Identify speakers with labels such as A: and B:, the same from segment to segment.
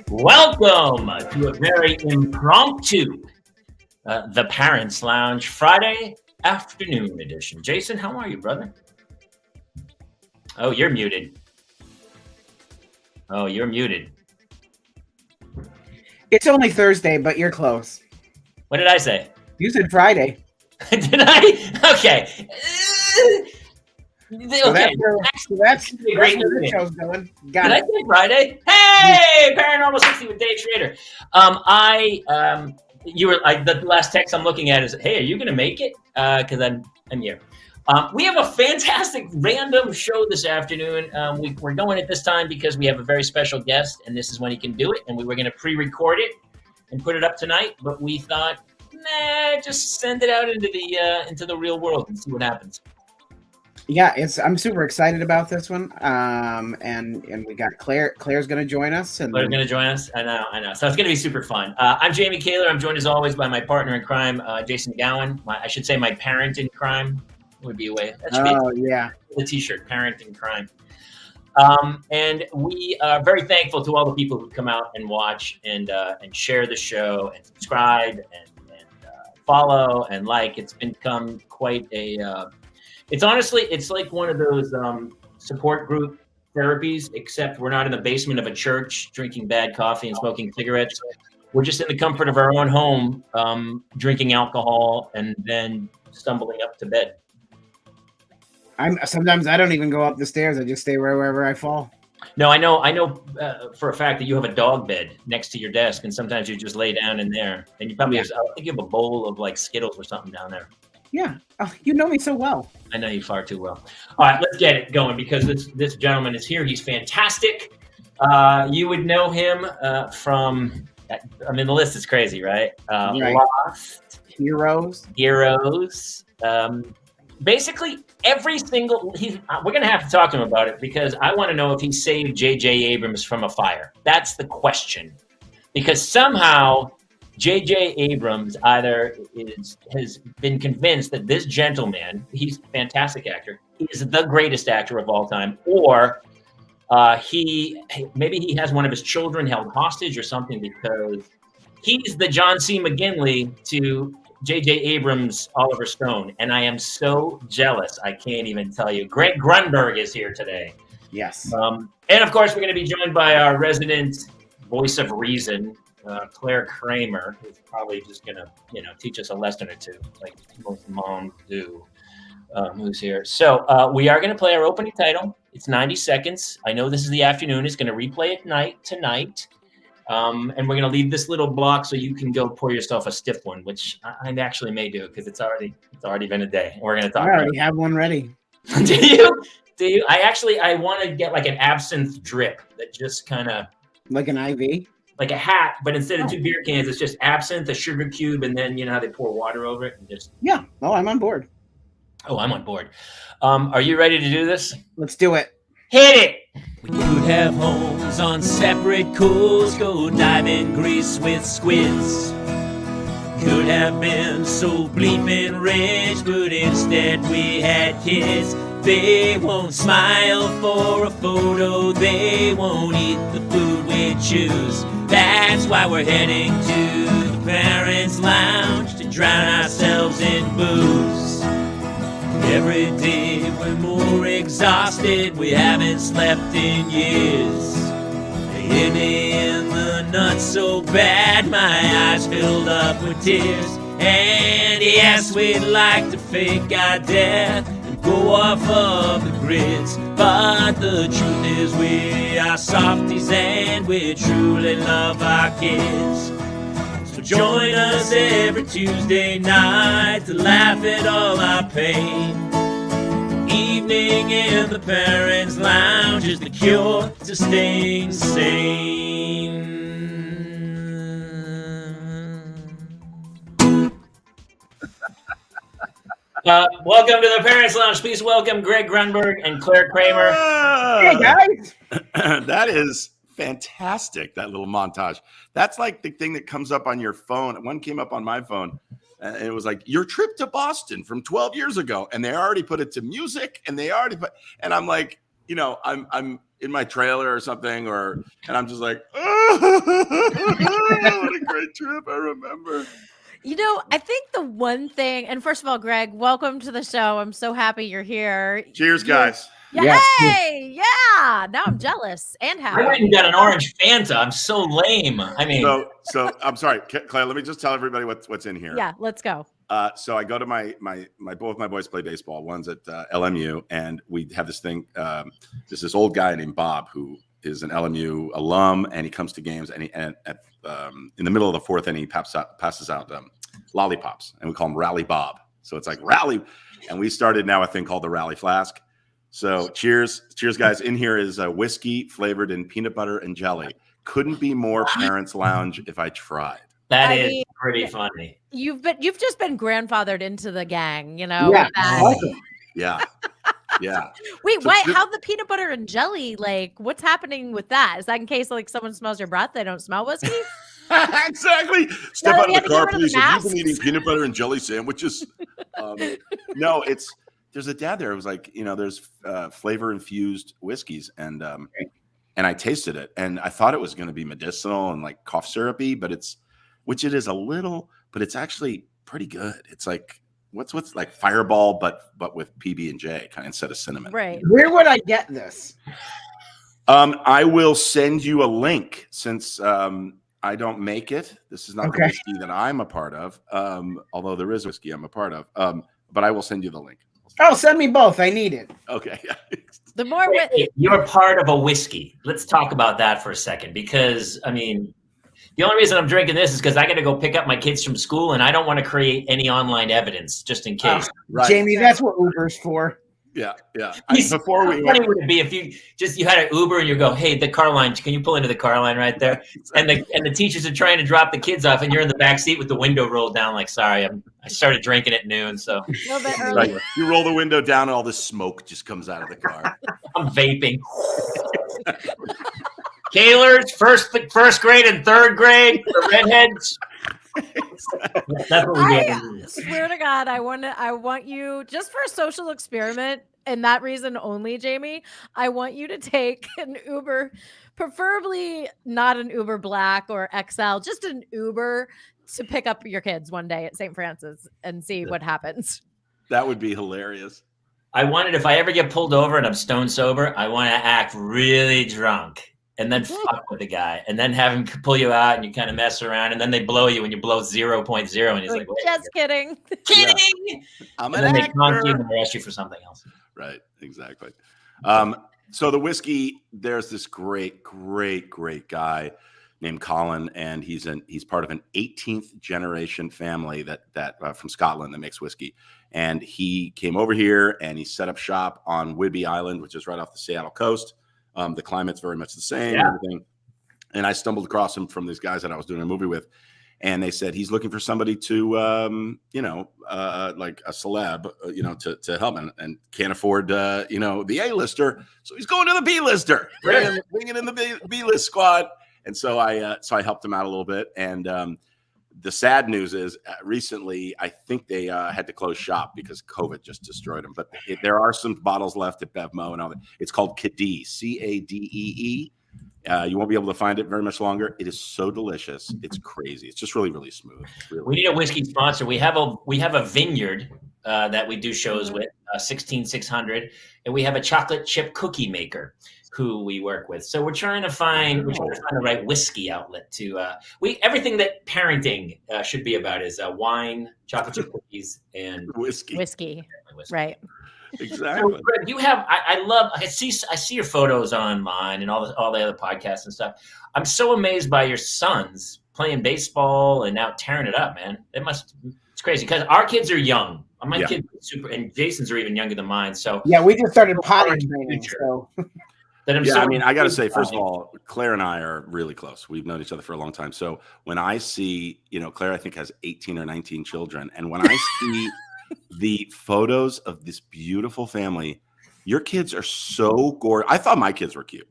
A: Welcome to a very impromptu The Parents Lounge Friday afternoon edition. Jason, how are you, brother? Oh, you're muted. Oh, you're muted.
B: It's only Thursday, but you're close.
A: What did I say?
B: You said Friday.
A: Did I? Okay.
B: So
A: Okay.
B: that's where the show's going. Got
A: Did I
B: it.
A: say Friday? Hey, Paranormal 60 with Dave Schrader. You were like the last text I'm looking at is, hey, are you gonna make it? Because I'm here. We have a fantastic random show this afternoon. We're going at this time because we have a very special guest, and this is when he can do it. And we were gonna pre-record it and put it up tonight, but we thought, nah, just send it out into the real world and see what happens.
B: Yeah, I'm super excited about this one. And we got Claire. Claire's going to join us. And
A: Claire's going to join us. I know. So it's going to be super fun. I'm Jamie Kaler. I'm joined as always by my partner in crime, Jason Gowan. I should say my parent in crime would be a way. That should be the T-shirt, parent in crime. And we are very thankful to all the people who come out and watch and share the show and subscribe and follow and like. It's become quite a. It's like one of those support group therapies, except we're not in the basement of a church drinking bad coffee and smoking cigarettes. We're just in the comfort of our own home, drinking alcohol and then stumbling up to bed.
B: Sometimes I don't even go up the stairs. I just stay wherever I fall.
A: No, I know for a fact that you have a dog bed next to your desk, and sometimes you just lay down in there. And you probably I think you have a bowl of like Skittles or something down there.
B: Yeah. Oh, you know me so well.
A: I know you far too well. All right, let's get it going because this gentleman is here. He's fantastic. You would know him from, I mean, the list is crazy, right?
B: Right.
A: Lost.
B: Heroes.
A: Basically, every single, we're going to have to talk to him about it because I want to know if he saved J.J. Abrams from a fire. That's the question. Because somehow J.J. Abrams either has been convinced that this gentleman, he's a fantastic actor, is the greatest actor of all time, or maybe he has one of his children held hostage or something because he's the John C. McGinley to J.J. Abrams' Oliver Stone, and I am so jealous I can't even tell you. Greg Grunberg is here today.
B: Yes.
A: And of course, we're going to be joined by our resident voice of reason, Claire Kramer, who's probably just going to, teach us a lesson or two, like most moms do, who's here. So we are going to play our opening title. It's 90 seconds. I know this is the afternoon. It's going to replay at tonight. And we're going to leave this little block so you can go pour yourself a stiff one, which I actually may do because it's already been a day. We're going to talk.
B: I already have one ready.
A: Do you? I want to get like an absinthe drip that just kind of
B: like an IV.
A: Like a hat, but instead of 2 beer cans, it's just absinthe, a sugar cube, and then you know how they pour water over it and just.
B: Yeah. Oh, I'm on board.
A: Oh, I'm on board. Are you ready to do this?
B: Let's do it.
A: Hit it.
C: We could have homes on separate coasts, go dive in Greece with squids. Could have been so bleeping rich, but instead we had kids. They won't smile for a photo, they won't eat the food we choose. That's why we're heading to the Parents Lounge to drown ourselves in booze. Every day we're more exhausted, we haven't slept in years. They hit me in the nuts so bad, my eyes filled up with tears. And yes, we'd like to fake our death and go off of the grids, but the truth is we are softies and we truly love our kids. So join us every Tuesday night to laugh at all our pain. Evening in the Parents Lounge is the cure to staying sane.
A: Welcome to the Parents Lounge. Please welcome Greg Grunberg and Claire Kramer.
B: Hey, guys.
D: That is fantastic, that little montage. That's like the thing that comes up on your phone. One came up on my phone, and it was like, your trip to Boston from 12 years ago. And they already put it to music, and and I'm like, I'm in my trailer or something, and I'm just like, oh, what a great trip. I remember.
E: I think the one thing, and first of all, Greg, welcome to the show. I'm so happy you're here.
D: Cheers, guys.
E: Yeah.
B: Yes.
E: Hey, yeah. Now I'm jealous and happy.
A: I went and got an orange Fanta. I'm so lame. I mean,
D: so I'm sorry, Claire. Let me just tell everybody what's in here.
E: Yeah, let's go.
D: So I go to both my boys play baseball. One's at LMU, and we have this thing. There's this old guy named Bob who is an LMU alum, and he comes to games, and in the middle of the fourth inning, he passes out lollipops, and we call him Rally Bob. So it's like rally, and we started now a thing called the Rally Flask. So cheers, guys. In here is a whiskey flavored in peanut butter and jelly. Couldn't be more Parents Lounge if I tried.
A: that is pretty funny.
E: You've just been grandfathered into the gang,
B: Yeah.
E: that-
D: Yeah.
E: Wait,
D: So
E: why?
D: this-
E: How the peanut butter and jelly? Like, what's happening with that? Is that in case like someone smells your breath, they don't smell whiskey?
D: Exactly. Step
E: No,
D: out
E: we
D: of
E: had
D: the
E: to
D: car,
E: get rid of
D: please.
E: the
D: Have you been
E: masks.
D: eating peanut butter and jelly sandwiches? No, there's a dad there. It was like, there's flavor infused whiskeys, and I tasted it, and I thought it was going to be medicinal and like cough syrupy, which it is a little, but it's actually pretty good. It's like what's like Fireball, but with PB&J kind of instead of cinnamon.
E: Right.
B: Where would I get this?
D: I will send you a link since I don't make it. This is not the whiskey that I'm a part of, although there is whiskey I'm a part of. But I will send you the link.
B: Oh, send me both. I need it.
D: Okay.
E: The more
A: Hey, you're part of a whiskey. Let's talk about that for a second, because I mean, the only reason I'm drinking this is because I got to go pick up my kids from school, and I don't want to create any online evidence just in case.
D: Right.
B: Jamie, that's what Uber's for.
D: Yeah.
A: Before How funny would it be if you had an Uber and you go, hey, the car line, can you pull into the car line right there? And the teachers are trying to drop the kids off, and you're in the back seat with the window rolled down. Like, sorry, I started drinking at noon, so
E: a little bit early.
D: Right. You roll the window down, and all this smoke just comes out of the car.
A: I'm vaping. Kaylers, first grade and third grade, the redheads. That's what we get.
E: I swear to God, I want you, just for a social experiment, and that reason only, Jamie, I want you to take an Uber, preferably not an Uber Black or XL, just an Uber to pick up your kids one day at St. Francis and see what happens.
D: That would be hilarious.
A: I wanted, if I ever get pulled over and I'm stone sober, I want to act really drunk and then fuck with the guy and then have him pull you out and you kind of mess around and then they blow you and you blow 0.0 and he's like,
E: just kidding.
A: kidding.
D: Yeah. I'm
A: And
D: an
A: then
D: actor.
A: they conk you and arrest you for something else.
D: Right, exactly. So the whiskey, there's this great guy named Colin, and he's part of an 18th generation family that from Scotland that makes whiskey. And he came over here and he set up shop on Whidbey Island, which is right off the Seattle coast. The climate's very much the same.
A: Yeah.
D: And everything. And I stumbled across him from these guys that I was doing a movie with. And they said he's looking for somebody to, like a celeb, to help him, and can't afford, the A-lister. So he's going to the B-lister, bringing in the B-list squad. And so I helped him out a little bit. And the sad news is recently, I think they had to close shop because COVID just destroyed them. But there are some bottles left at Bevmo and all that. It's called Cadee, Cadee. You won't be able to find it very much longer. It is so delicious. It's crazy. It's just really, really smooth.
A: We need a whiskey sponsor. We have a vineyard that we do shows with, 16600, and we have a chocolate chip cookie maker who we work with. So we're trying to find the right whiskey outlet to everything that parenting should be about is wine, chocolate chip cookies, and
E: Whiskey. Right.
D: Exactly.
A: So, Greg, you have I see your photos online and all the other podcasts and stuff. I'm so amazed by your sons playing baseball and now tearing it up, man. It's crazy because our kids are young. My kids are super, and Jason's are even younger than mine. So
B: yeah, we just started potty training. So
D: I got to say, first of all, Claire and I are really close. We've known each other for a long time. So when I see, Claire, I think has 18 or 19 children, and when I see the photos of this beautiful family. Your kids are so gorgeous. I thought my kids were cute.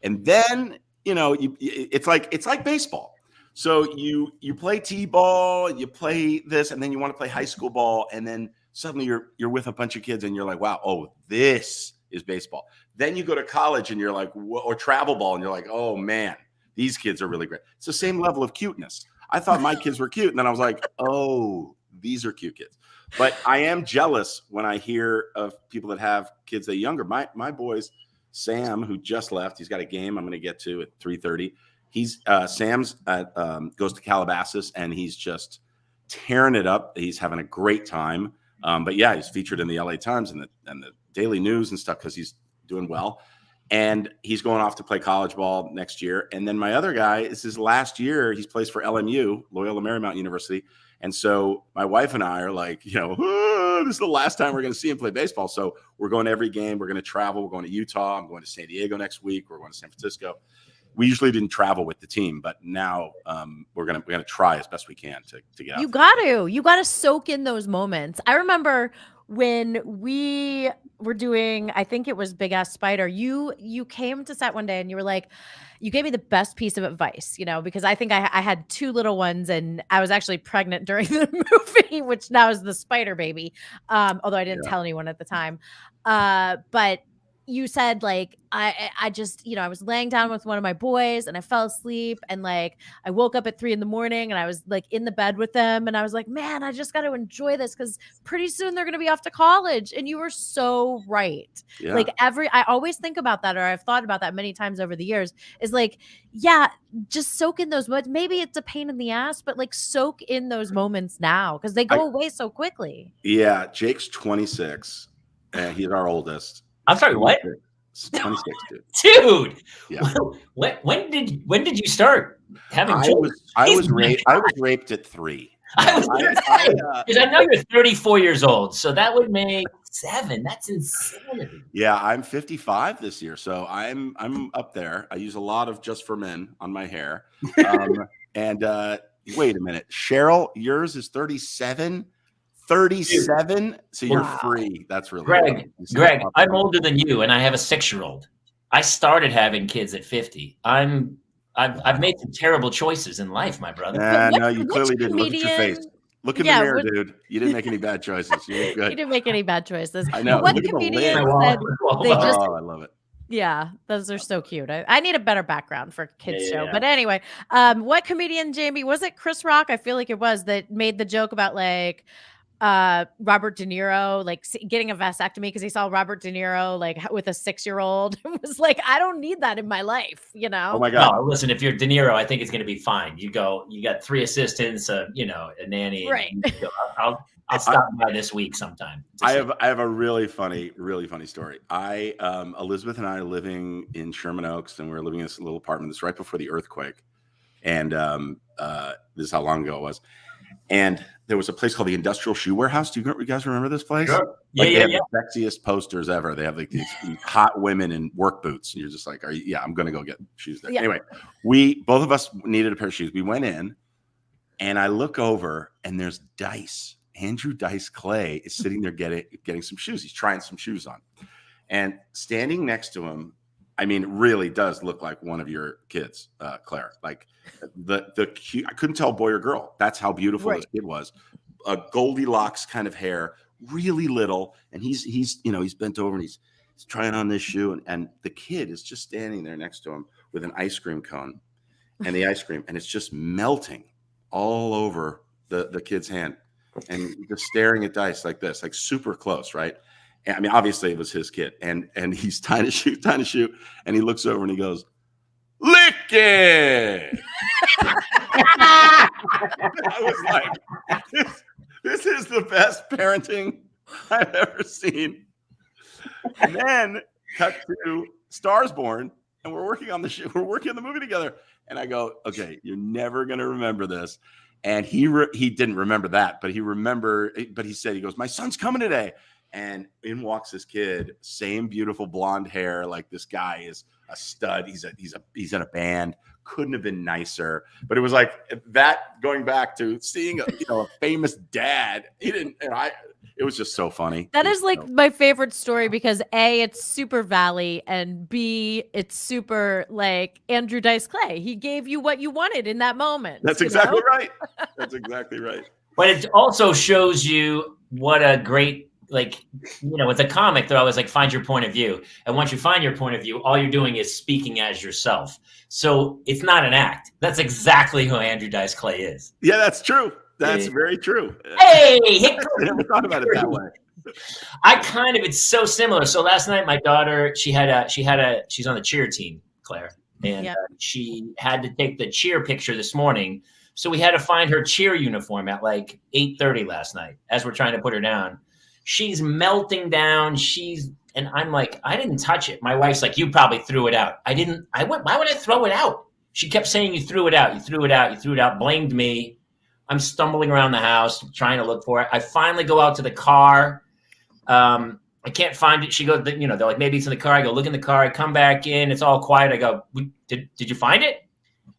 D: And then, it's like baseball. So you play t-ball, you play this, and then you want to play high school ball, and then suddenly you're with a bunch of kids and you're like, wow, oh, this is baseball. Then you go to college and you're like, or travel ball, and you're like, oh man, these kids are really great. It's the same level of cuteness. I thought my kids were cute, and then I was like, oh, these are cute kids. But I am jealous when I hear of people that have kids that are younger. My boys, Sam, who just left, he's got a game I'm going to get to at 3:30. Sam's goes to Calabasas, and he's just tearing it up. He's having a great time. But yeah, he's featured in the LA Times and the Daily News and stuff because he's doing well. And he's going off to play college ball next year. And then my other guy, it's his last year. He plays for LMU, Loyola Marymount University. And so my wife and I are like, this is the last time we're going to see him play baseball. So we're going to every game. We're going to travel. We're going to Utah. I'm going to San Diego next week. We're going to San Francisco. We usually didn't travel with the team, but now we're gonna try as best we can to get out.
E: You got to soak in those moments. I remember when we were doing, I think it was Big Ass Spider. You came to set one day and you were like, you gave me the best piece of advice, because I think I had 2 little ones and I was actually pregnant during the movie, which now is the Spider baby. Although I didn't tell anyone at the time. But you said like, I just, I was laying down with one of my boys and I fell asleep and like, I woke up at 3 a.m. and I was like in the bed with them. And I was like, man, I just got to enjoy this because pretty soon they're going to be off to college. And you were so right. Yeah. Like I always think about that, or I've thought about that many times over the years, is like, yeah, just soak in those moments. Maybe it's a pain in the ass, but like soak in those moments now because they go away so quickly.
D: Yeah. Jake's 26 and he's our oldest.
A: I'm sorry, what?
D: 26,
A: dude.
D: Yeah.
A: When did you start having children?
D: I was raped at 3.
A: Because I know you're 34 years old, so that would make 7. That's insanity.
D: Yeah, I'm 55 this year, so I'm up there. I use a lot of Just for Men on my hair. And wait a minute, Cheryl, yours is 37. 37, so you're free. That's really
A: Greg. I'm older than you, and I have a 6-year-old. I started having kids at 50. I've made some terrible choices in life, my brother.
D: No, you clearly didn't. Look at your face. Look in the mirror, dude. You didn't make any bad choices. You
E: didn't make any bad choices.
D: I know.
E: What comedian said they just?
D: Oh, I love it.
E: Yeah, those are so cute. I need a better background for kids show. But anyway, what comedian, Jamie, was it Chris Rock? I feel like it was, that made the joke about like Robert De Niro like getting a vasectomy because he saw Robert De Niro like with a 6-year-old and was like, I don't need that in my life,
D: Oh my God.
A: No, listen, if you're De Niro, I think it's going to be fine. You got 3 assistants, a nanny.
E: Right.
A: I'll stop by this week sometime.
D: I have a really funny story. Elizabeth and I are living in Sherman Oaks, and we're living in this little apartment that's right before the earthquake. And this is how long ago it was. And there was a place called the Industrial Shoe Warehouse. Do you guys remember this place?
A: Sure.
D: They have the sexiest posters ever. They have like these hot women in work boots. And you're just like, I'm going to go get shoes there. Yeah. Anyway, both of us needed a pair of shoes. We went in and I look over and there's Dice. Andrew Dice Clay is sitting there getting some shoes. He's trying some shoes on. And standing next to him, I mean, really does look like one of your kids, Claire. Like the cute, I couldn't tell boy or girl. That's how beautiful this kid was. A Goldilocks kind of hair, really little, and he's bent over and he's trying on this shoe, and the kid is just standing there next to him with an ice cream cone, and the ice cream, and it's just melting all over the kid's hand, and just staring at Dice like this, like super close, right? I mean, obviously it was his kid, and he's tying a shoe, and he looks over and he goes, "Lick it!" I was like, this is the best parenting I've ever seen. And then cut to Stars Born, and we're working on the show. We're working on the movie together, and I go, "Okay, you're never gonna remember this." And he didn't remember that, but he said, he goes, "My son's coming today." And in walks this kid, same beautiful blonde hair. Like, this guy is a stud. He's in a band. Couldn't have been nicer. But it was like that, going back to seeing a famous dad. It It was just so funny.
E: That is like my favorite story because A, it's super Valley, and B, it's super like Andrew Dice Clay. He gave you what you wanted in that moment.
D: That's exactly right. That's exactly right.
A: But it also shows you what a great, like, with a comic, they're always like, find your point of view. And once you find your point of view, all you're doing is speaking as yourself. So it's not an act. That's exactly who Andrew Dice Clay is.
D: Yeah, that's true. That's very true.
A: Hey,
D: I never thought about it that way.
A: It's so similar. So last night, my daughter, she's on the cheer team, Claire, and she had to take the cheer picture this morning. So we had to find her cheer uniform at like 8:30 last night as we're trying to put her down. She's melting down. And I'm like, I didn't touch it. My wife's like, you probably threw it out. I didn't. Why would I throw it out? She kept saying, you threw it out. You threw it out. You threw it out. Blamed me. I'm stumbling around the house trying to look for it. I finally go out to the car. I can't find it. She goes, they're like, maybe it's in the car. I go, look in the car. I come back in. It's all quiet. I go, did you find it?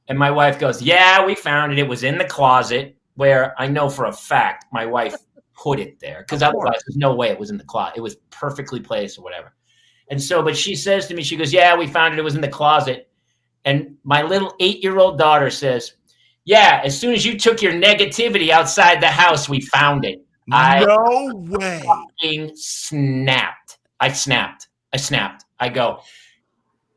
A: And my wife goes, yeah, we found it. It was in the closet, where I know for a fact my wife put it there, because otherwise there's no way it was in the closet. It was perfectly placed or whatever. And so, but she says to me, she goes, yeah, we found it. It was in the closet. And my little 8-year-old daughter says, yeah, as soon as you took your negativity outside the house, we found it.
D: No way.
A: Fucking snapped. I snapped. I go,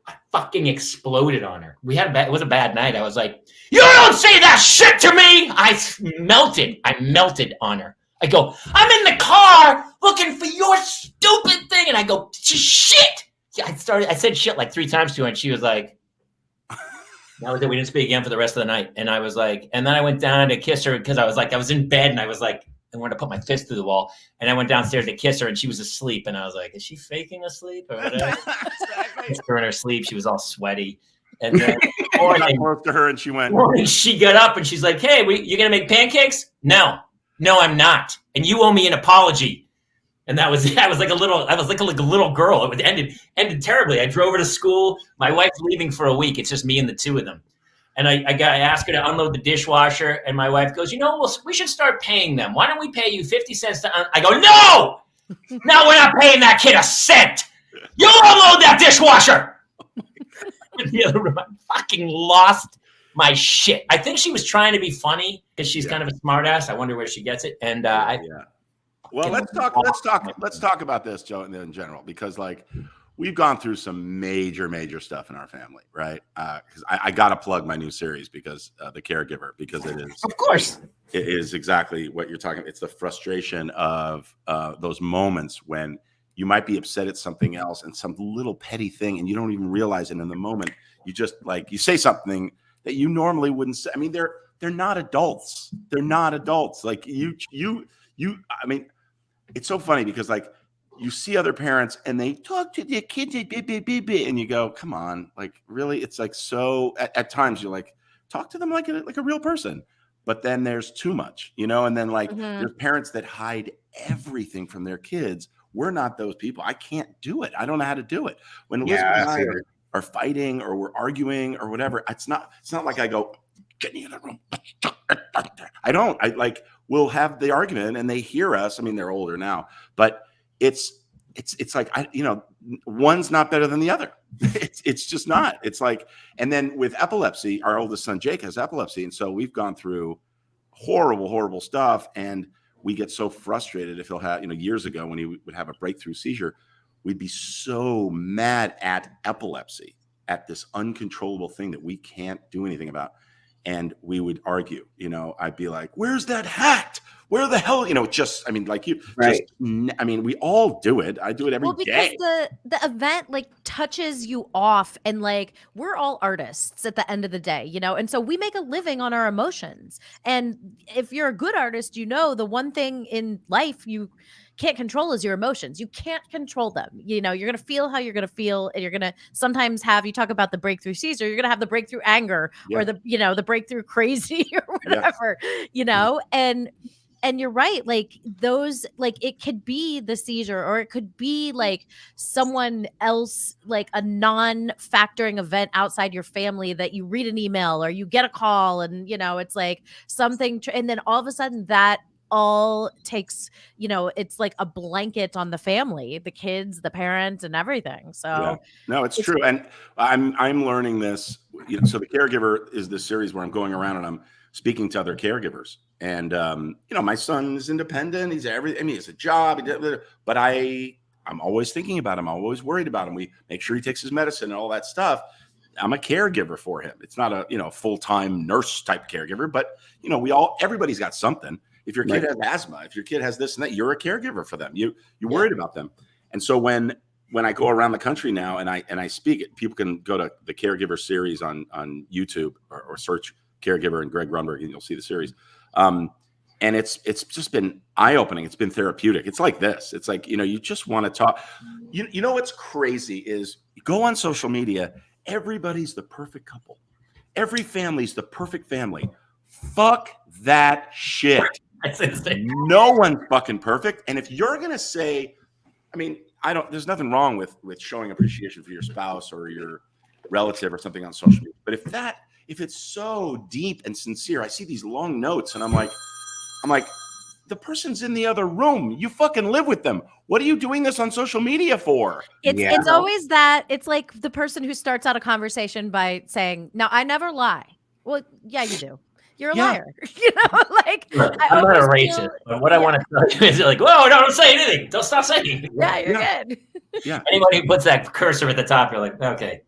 A: I fucking exploded on her. It was a bad night. I was like, you don't say that shit to me. I melted on her. I go, I'm in the car looking for your stupid thing. And I go, shit. I said shit like 3 times to her, and she was like, that was it. We didn't speak again for the rest of the night. And I was like, and then I went down to kiss her because I was in bed, and I was like, I wanted to put my fist through the wall. And I went downstairs to kiss her, and she was asleep. And I was like, is she faking asleep or whatever? Kissed her in her sleep. She was all sweaty. And then
D: close to her, and she went.
A: She got up, and she's like, hey, you gonna make pancakes? No, I'm not. And you owe me an apology. And I was like a little girl. It ended terribly. I drove her to school. My wife's leaving for a week. It's just me and the two of them. And I asked her to unload the dishwasher, and my wife goes, we should start paying them. Why don't we pay you 50 cents to I go, no, we're not paying that kid a cent. You unload that dishwasher. In the other room, I fucking lost my shit. I think she was trying to be funny because she's kind of a smart ass. I wonder where she gets it. And
D: well, let's talk about this, Joe, in general, because like we've gone through some major stuff in our family, right? Because I got to plug my new series because the Caregiver, because it is,
B: of course,
D: it is exactly what you're talking about. It's the frustration of those moments when you might be upset at something else and some little petty thing, and you don't even realize it in the moment. You just you say something that you normally wouldn't say. I mean, they're not adults. They're not adults. Like you. I mean, it's so funny because like you see other parents and they talk to their kids, and you go, come on, like really? It's like so. At times you're like, talk to them like a real person, but then there's too much, and then like there's parents that hide everything from their kids. We're not those people. I can't do it. I don't know how to do it. When Elizabeth and I are fighting or we're arguing or whatever, it's not like I go, get me in the room. I don't. We'll have the argument and they hear us. I mean, they're older now, but it's like one's not better than the other. It's just not. It's like, and then with epilepsy, our oldest son Jake has epilepsy, and so we've gone through horrible stuff, and we get so frustrated if he'll have, years ago when he would have a breakthrough seizure, we'd be so mad at epilepsy, at this uncontrollable thing that we can't do anything about. And we would argue, I'd be like, where's that hat? Where the hell, just, I mean, like you, right. We all do it. I do it every day.
E: Because the event touches you off, and we're all artists at the end of the day, and so we make a living on our emotions. And if you're a good artist, the one thing in life you can't control is your emotions. You can't control them. You're going to feel how you're going to feel, and you're going to sometimes have, you talk about the breakthrough seizure, you're going to have the breakthrough anger or the breakthrough crazy or whatever, and you're right. Those, it could be the seizure, or it could be someone else, a non-factoring event outside your family that you read an email or you get a call, and it's something, and then all of a sudden that all takes, it's like a blanket on the family, the kids, the parents, and everything. So
D: no, it's true. And I'm learning this, so the Caregiver is this series where I'm going around and I'm speaking to other caregivers. And, my son is independent. He's everything. He has a job, but I'm always thinking about him. I'm always worried about him. We make sure he takes his medicine and all that stuff. I'm a caregiver for him. It's not a, full-time nurse type caregiver, but everybody's got something. If your kid has asthma, if your kid has this and that, you're a caregiver for them. You're worried about them. And so when I go around the country now and I speak, people can go to the Caregiver series on YouTube or search Caregiver and Greg Grunberg and you'll see the series. And it's just been eye-opening. It's been therapeutic. It's like this. It's like, you just want to talk. You know what's crazy is you go on social media, everybody's the perfect couple. Every family's the perfect family. Fuck that shit. No one's fucking perfect. And if you're going to say, there's nothing wrong with showing appreciation for your spouse or your relative or something on social media. But if it's so deep and sincere, I see these long notes and I'm like, the person's in the other room. You fucking live with them. What are you doing this on social media for?
E: It's always that. It's like the person who starts out a conversation by saying, "No, I never lie." Well, yeah, you do. You're a liar.
A: Look, I'm not a racist, but what I want to tell you is like, whoa, no, don't say anything. Don't stop saying anything.
E: Yeah, you're good.
D: Yeah.
A: Anybody who puts that cursor at the top, you're like, okay.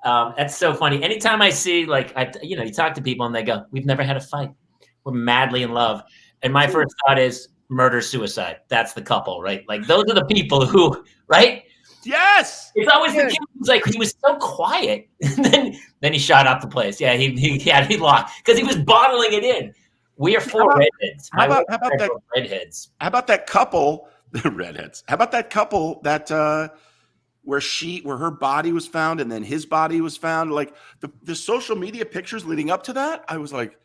A: That's so funny. Anytime I see, you talk to people and they go, we've never had a fight. We're madly in love. And my first thought is murder, suicide. That's the couple, right? Like those are the people who, right?
D: Yes.
A: It's always the kid who's like, he was so quiet. And then he shot up the place. Yeah, he locked because he was bottling it in. We are four redheads.
D: How about that?
A: Redheads.
D: How about that couple? The redheads. How about that couple that where her body was found and then his body was found? Like the social media pictures leading up to that, I was like,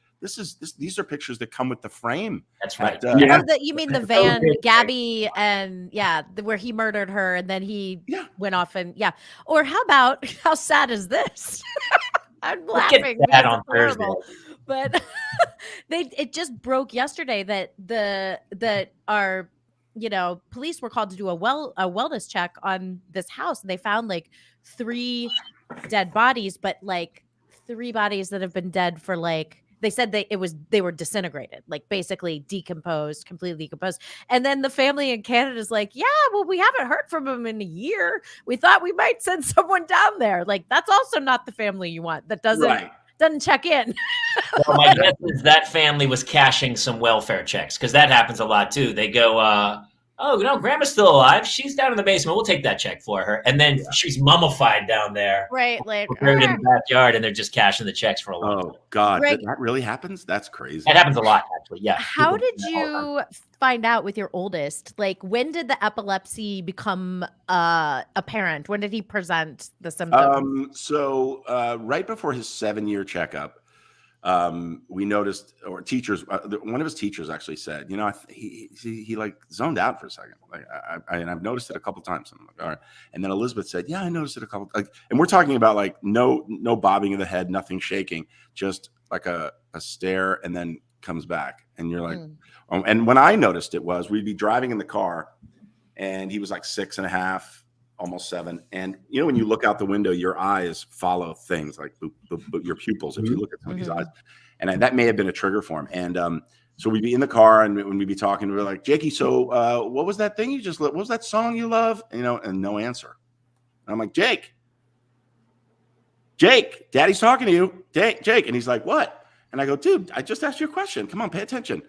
D: these are pictures that come with the frame.
A: That's right.
E: You mean the van, Gabby, and where he murdered her and then he went off and Or how sad is this? I'm laughing.
A: That on Thursday.
E: But it just broke yesterday that our police were called to do a wellness check on this house and they found like 3 dead bodies, but like 3 bodies that have been dead for like. They said they were disintegrated, like basically decomposed, completely decomposed. And then the family in Canada is like, well, we haven't heard from them in a year. We thought we might send someone down there. Like that's also not the family you want. That doesn't check in.
A: Well, my guess is that family was cashing some welfare checks because that happens a lot too. They go, oh, no, grandma's still alive. She's down in the basement. We'll take that check for her. And then she's mummified down there.
E: Right. Like,
A: buried in the backyard, and they're just cashing the checks for a long time.
D: Oh, God. That really happens? That's crazy.
A: That happens a lot, actually. Yeah.
E: How did you find out with your oldest? Like, when did the epilepsy become apparent? When did he present the symptoms?
D: So right before his 7-year checkup, we noticed, or teachers, one of his teachers actually said, he like zoned out for a second. Like and I've noticed it a couple times. And I'm like, all right. And then Elizabeth said, yeah, I noticed it a couple. And we're talking about like no bobbing of the head, nothing shaking, just like a stare, and then comes back. And you're like, and when I noticed it was, we'd be driving in the car, and he was like 6.5. Almost 7. And when you look out the window, your eyes follow things like your pupils. If you look at somebody's eyes, and that may have been a trigger for him. And so we'd be in the car, and when we'd be talking, we were like, Jakey, so what was that thing you just? What was that song you love? And no answer. And I'm like, Jake, Daddy's talking to you, Jake. And he's like, what? And I go, dude, I just asked you a question. Come on, pay attention.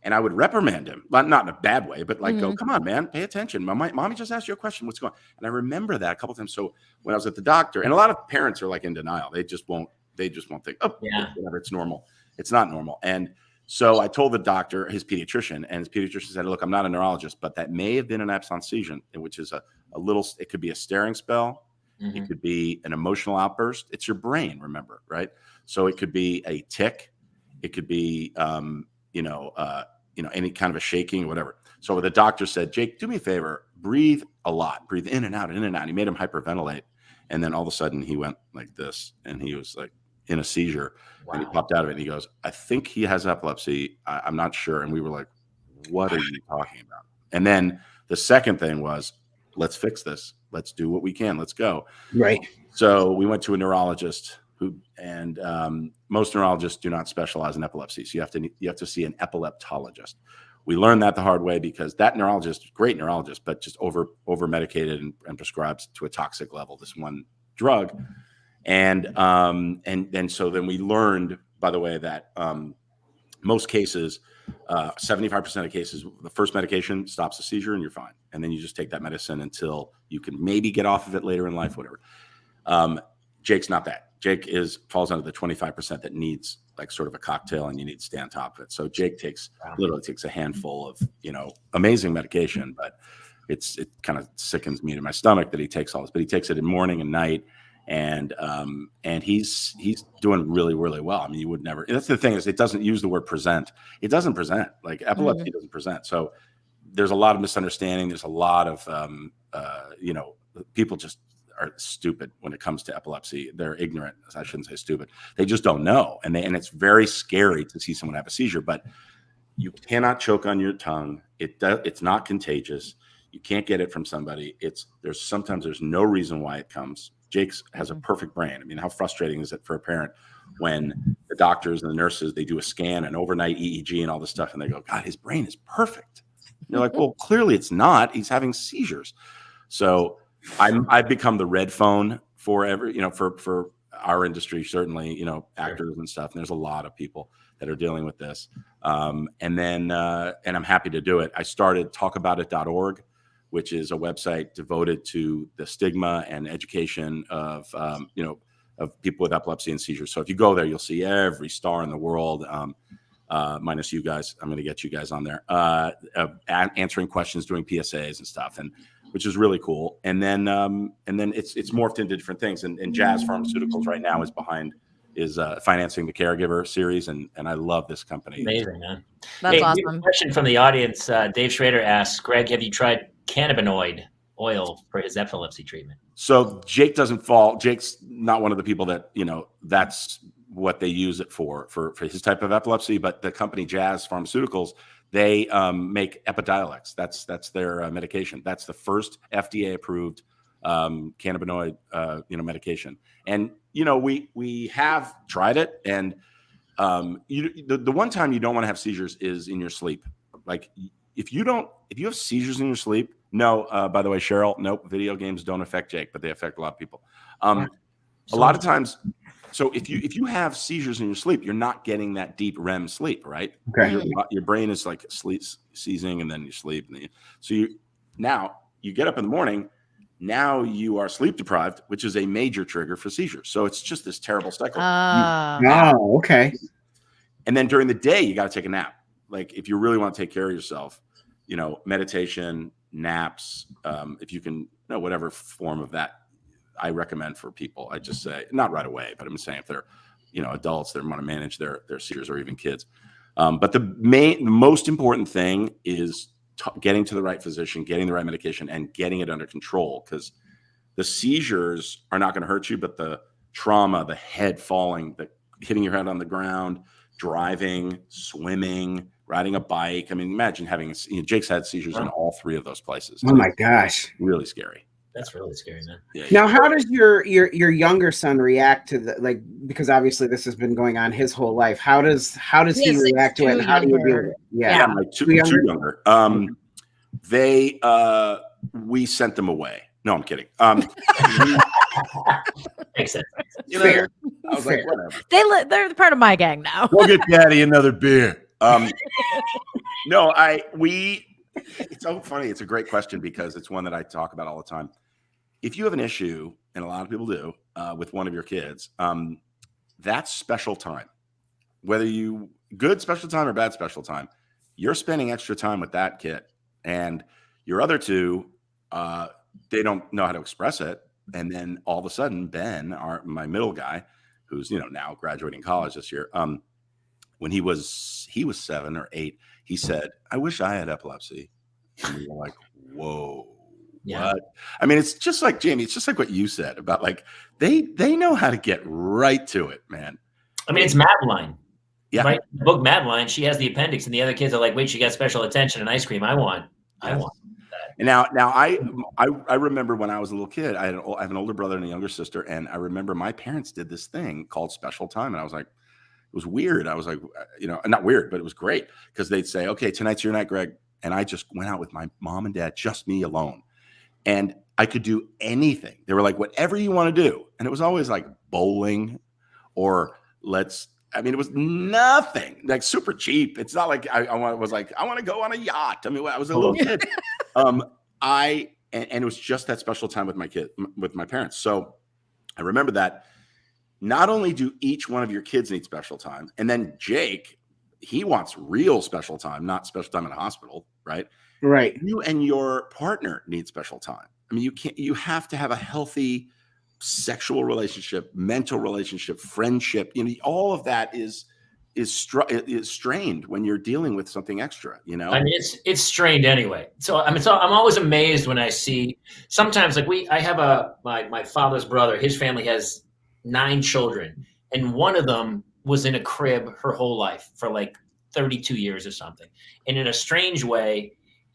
D: And I would reprimand him, but not in a bad way, but like, go, come on, man, pay attention. Mommy just asked you a question. What's going on? And I remember that a couple of times. So when I was at the doctor, and a lot of parents are like in denial. They just won't think, oh, whatever, it's normal. It's not normal. And so I told the doctor, his pediatrician, and his pediatrician said, look, I'm not a neurologist, but that may have been an absence, which is a little, it could be a staring spell. Mm-hmm. It could be an emotional outburst. It's your brain, remember, right? So it could be a tic. It could be, any kind of a shaking or whatever. So the doctor said, Jake, do me a favor, breathe a lot, breathe in and out, in and out. He made him hyperventilate. And then all of a sudden he went like this, and he was like, in a seizure.
A: Wow.
D: And he popped out of it and he goes, I think he has epilepsy. I'm not sure. And we were like, what are you talking about? And then the second thing was, let's fix this. Let's do what we can. Let's go.
B: Right.
D: So we went to a neurologist most neurologists do not specialize in epilepsy. So you have to see an epileptologist. We learned that the hard way because that neurologist, great neurologist, but just over medicated and prescribes to a toxic level this one drug. And so then we learned, by the way, that most cases, 75% of cases, the first medication stops the seizure and you're fine. And then you just take that medicine until you can maybe get off of it later in life, whatever. Jake's not that. Jake falls under the 25% that needs like sort of a cocktail and you need to stay on top of it. So Jake literally takes a handful of, amazing medication, but it kind of sickens me to my stomach that he takes all this, but he takes it in morning and night. And he's doing really, really well. I mean, you would never, that's the thing is it doesn't use the word present. It doesn't present like epilepsy doesn't present. So there's a lot of misunderstanding. There's a lot of, people just are stupid when it comes to epilepsy. They're ignorant. I shouldn't say stupid. They just don't know. And it's very scary to see someone have a seizure, but you cannot choke on your tongue. It's not contagious. You can't get it from somebody. Sometimes there's no reason why it comes. Jake's has a perfect brain. I mean, how frustrating is it for a parent when the doctors and the nurses, they do a scan and overnight EEG and all this stuff. And they go, God, his brain is perfect. And you're like, well, clearly it's not. He's having seizures. So I've become the red phone for for our industry, certainly, actors and stuff. And there's a lot of people that are dealing with this. And I'm happy to do it. I started talkaboutit.org, which is a website devoted to the stigma and education of people with epilepsy and seizures. So if you go there, you'll see every star in the world, minus you guys. I'm going to get you guys on there, answering questions, doing PSAs and stuff, and which is really cool. And then it's morphed into different things. And Jazz Pharmaceuticals right now is financing the Caregiver series, and I love this company.
A: Amazing, man.
E: That's awesome.
A: Question from the audience. Dave Schrader asks, Greg, have you tried cannabinoid oil for his epilepsy treatment?
D: So Jake's not one of the people that, that's what they use it for his type of epilepsy, but the company Jazz Pharmaceuticals, they make Epidiolex. That's their medication. That's the first FDA approved cannabinoid, medication. And, we have tried it. And the one time you don't want to have seizures is in your sleep. Like if you have seizures in your sleep, no, by the way, Cheryl, nope, video games don't affect Jake, but they affect a lot of people. A lot of times, so if you have seizures in your sleep, you're not getting that deep REM sleep, right?
B: Okay.
D: Your brain is like seizing and then you sleep. So you get up in the morning, now you are sleep deprived, which is a major trigger for seizures. So it's just this terrible cycle.
B: Oh, okay.
D: And then during the day, you got to take a nap. Like if you really want to take care of yourself, meditation, naps, if you can, whatever form of that I recommend for people. I just say not right away, but I'm saying if they're, adults that want to manage their seizures or even kids. But the most important thing is getting to the right physician, getting the right medication, and getting it under control, because the seizures are not going to hurt you, but the trauma, the head falling, the hitting your head on the ground, driving, swimming, riding a bike. I mean, imagine having, Jake's had seizures in all three of those places.
B: Oh my gosh.
D: Really scary.
A: That's really scary, man.
D: Yeah.
B: Now, how does your younger son react to because obviously this has been going on his whole life. How does he react to it? And how do you do it?
D: Yeah, like two younger. We sent them away. No, I'm kidding.
A: Makes sense.
B: Fair.
D: I was like, whatever.
E: They're part of my gang now.
D: Go get Daddy another beer. No, it's so funny. It's a great question because it's one that I talk about all the time. If you have an issue, and a lot of people do, with one of your kids, that's special time. Whether good special time or bad special time, you're spending extra time with that kid. And your other two, they don't know how to express it. And then all of a sudden, Ben, my middle guy, who's now graduating college this year, when he was 7 or 8, he said, "I wish I had epilepsy." And we were like, "Whoa."
A: Yeah.
D: What? I mean, it's just like Jamie. It's just like what you said about like they know how to get right to it, man.
A: I mean, it's Madeline.
D: Yeah.
A: Right. The book Madeline, she has the appendix, and the other kids are like, "Wait, she got special attention and ice cream. I want that."
D: And now I remember when I was a little kid, I have an older brother and a younger sister, and I remember my parents did this thing called special time, and I was like, it was weird. I was like, not weird, but it was great because they'd say, "Okay, tonight's your night, Greg," and I just went out with my mom and dad, just me alone. And I could do anything. They were like, whatever you want to do. And it was always like bowling or it was nothing like super cheap. It's not like I want to go on a yacht. I mean, I was a little kid. And it was just that special time with my parents. So I remember that not only do each one of your kids need special time, and then Jake, he wants real special time, not special time in a hospital, right?
B: Right.
D: You and your partner need special time. I mean, you have to have a healthy sexual relationship, mental relationship, friendship. All of that is strained when you're dealing with something extra,
A: I mean, it's strained anyway. So I'm always amazed when I see sometimes like I have my father's brother, his family has 9 children, and one of them was in a crib her whole life for like 32 years or something. And in a strange way,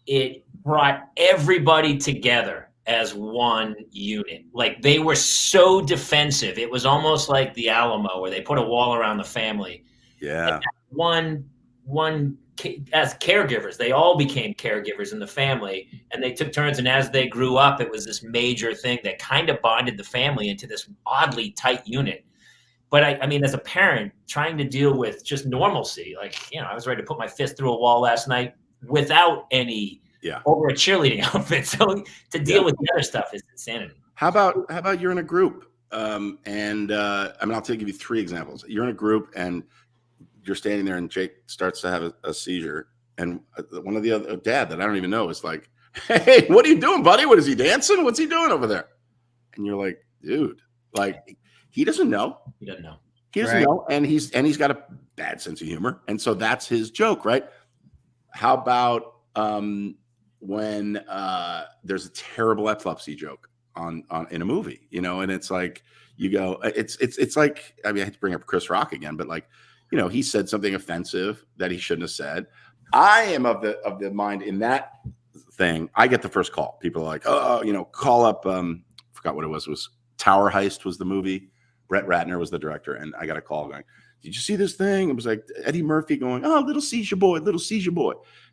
A: it brought everybody together as one unit. Like they were so defensive. It was almost like the Alamo where they put a wall around the family.
D: Yeah.
A: And one as caregivers, they all became caregivers in the family, and they took turns. And as they grew up, it was this major thing that kind of bonded the family into this oddly tight unit. But I mean, as a parent trying to deal with just normalcy, like, I was ready to put my fist through a wall last night without any over a cheerleading outfit. So to deal with the other stuff is insanity.
D: How about you're in a group? I'll give you 3 examples. You're in a group and you're standing there and Jake starts to have a seizure. And one of the other dad that I don't even know is like, "Hey, what are you doing, buddy? What is he dancing? What's he doing over there?" And you're like, dude, like he doesn't know.
A: He doesn't know.
D: He doesn't know. And he's got a bad sense of humor. And so that's his joke, right? How about when there's a terrible epilepsy joke on in a movie, and it's like you go, it's like, I mean, I hate to bring up Chris Rock again, but like, he said something offensive that he shouldn't have said. I am of the mind in that thing. I get the first call. People are like, oh, call up. Forgot what it was. It was Tower Heist was the movie. Brett Ratner was the director, and I got a call going, "Did you see this thing?" It was like Eddie Murphy going, "Oh, little seizure boy." And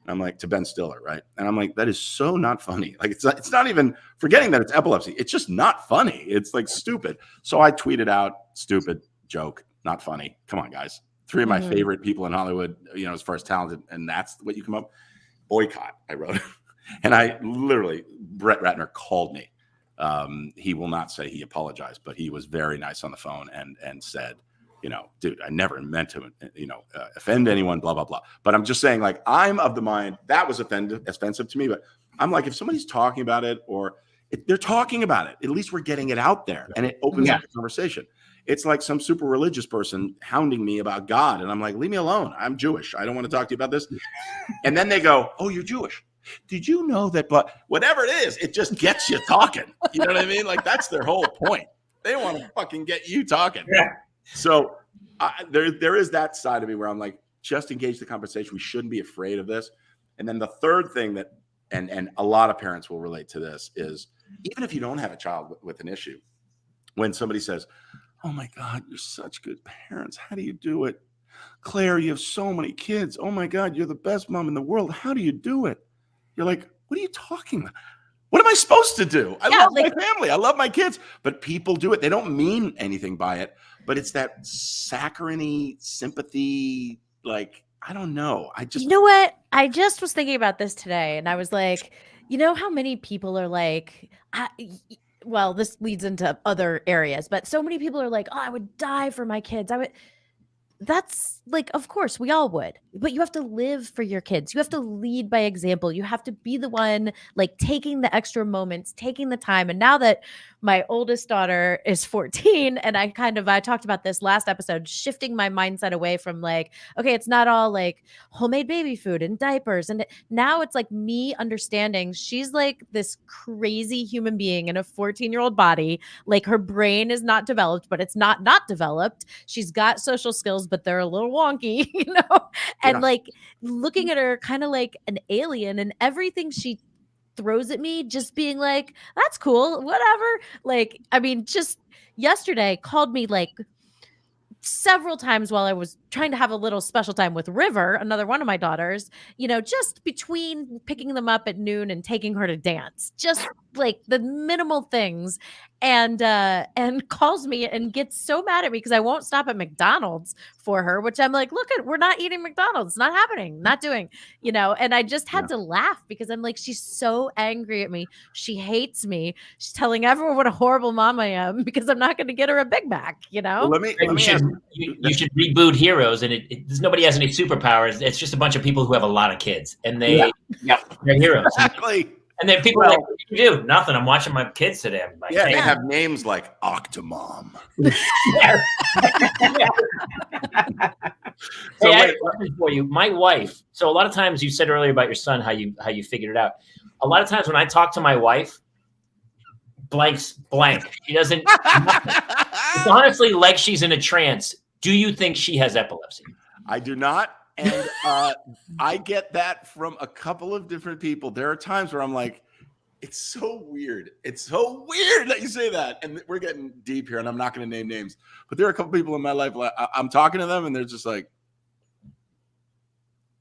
D: I'm like, to Ben Stiller, right? And I'm like, that is so not funny. Like it's not even forgetting that it's epilepsy. It's just not funny. It's like stupid. So I tweeted out, "Stupid joke, not funny. Come on, guys." 3 of my favorite people in Hollywood, as far as talented, and that's what you come up. Boycott, I wrote. And I literally, Brett Ratner called me. He will not say he apologized, but he was very nice on the phone and said, "Dude, I never meant to, offend anyone, blah, blah, blah." But I'm just saying, like, I'm of the mind that was offensive to me. But I'm like, if somebody's talking about it or if they're talking about it, at least we're getting it out there and it opens up the conversation. It's like some super religious person hounding me about God. And I'm like, leave me alone. I'm Jewish. I don't want to talk to you about this. And then they go, "Oh, you're Jewish. Did you know that?" But whatever it is, it just gets you talking. You know what I mean? Like, that's their whole point. They want to fucking get you talking.
A: Yeah.
D: So there is that side of me where I'm like, just engage the conversation. We shouldn't be afraid of this. And then the third thing that, and a lot of parents will relate to this, is even if you don't have a child with an issue, when somebody says, "Oh my God, you're such good parents. How do you do it? Claire, you have so many kids. Oh my God, you're the best mom in the world. How do you do it?" You're like, what are you talking about? What am I supposed to do? I love my family. I love my kids. But people do it. They don't mean anything by it. But it's that saccharine sympathy. Like, I don't know.
E: You know what? I just was thinking about this today. And I was like, how many people are like, well, this leads into other areas. But so many people are like, "Oh, I would die for my kids. That's like, of course, we all would, but you have to live for your kids. You have to lead by example. You have to be the one like taking the extra moments, taking the time. And now that my oldest daughter is 14, and I talked about this last episode, shifting my mindset away from like, okay, it's not all like homemade baby food and diapers, and now it's like me understanding she's like this crazy human being in a 14-year-old body. Like her brain is not developed, but it's not developed. She's got social skills, but they're a little wonky, and like looking at her kind of like an alien, and everything she throws at me, just being like, that's cool, whatever. Like, I mean, just yesterday called me like several times while I was trying to have a little special time with River, another one of my daughters, just between picking them up at noon and taking her to dance, just like the minimal things, and calls me and gets so mad at me because I won't stop at McDonald's for her, which I'm like, look, we're not eating McDonald's, not happening, not doing, and I just had to laugh because I'm like, she's so angry at me. She hates me. She's telling everyone what a horrible mom I am because I'm not going to get her a Big Mac,
D: Well,
A: you should reboot Heroes, and there's nobody has any superpowers. It's just a bunch of people who have a lot of kids, and they're heroes.
D: Exactly.
A: And then people are like, what do you do? Nothing. I'm watching my kids today. I'm like,
D: they have names like Octomom.
A: So I have a question for you. My wife. So a lot of times, you said earlier about your son, how you figured it out. A lot of times when I talk to my wife, blank. She doesn't. It's honestly like she's in a trance. Do you think she has epilepsy?
D: I do not. And I get that from a couple of different people. There are times where I'm like, it's so weird. It's so weird that you say that. And we're getting deep here, and I'm not going to name names. But there are a couple people in my life, like, I'm talking to them, and they're just like,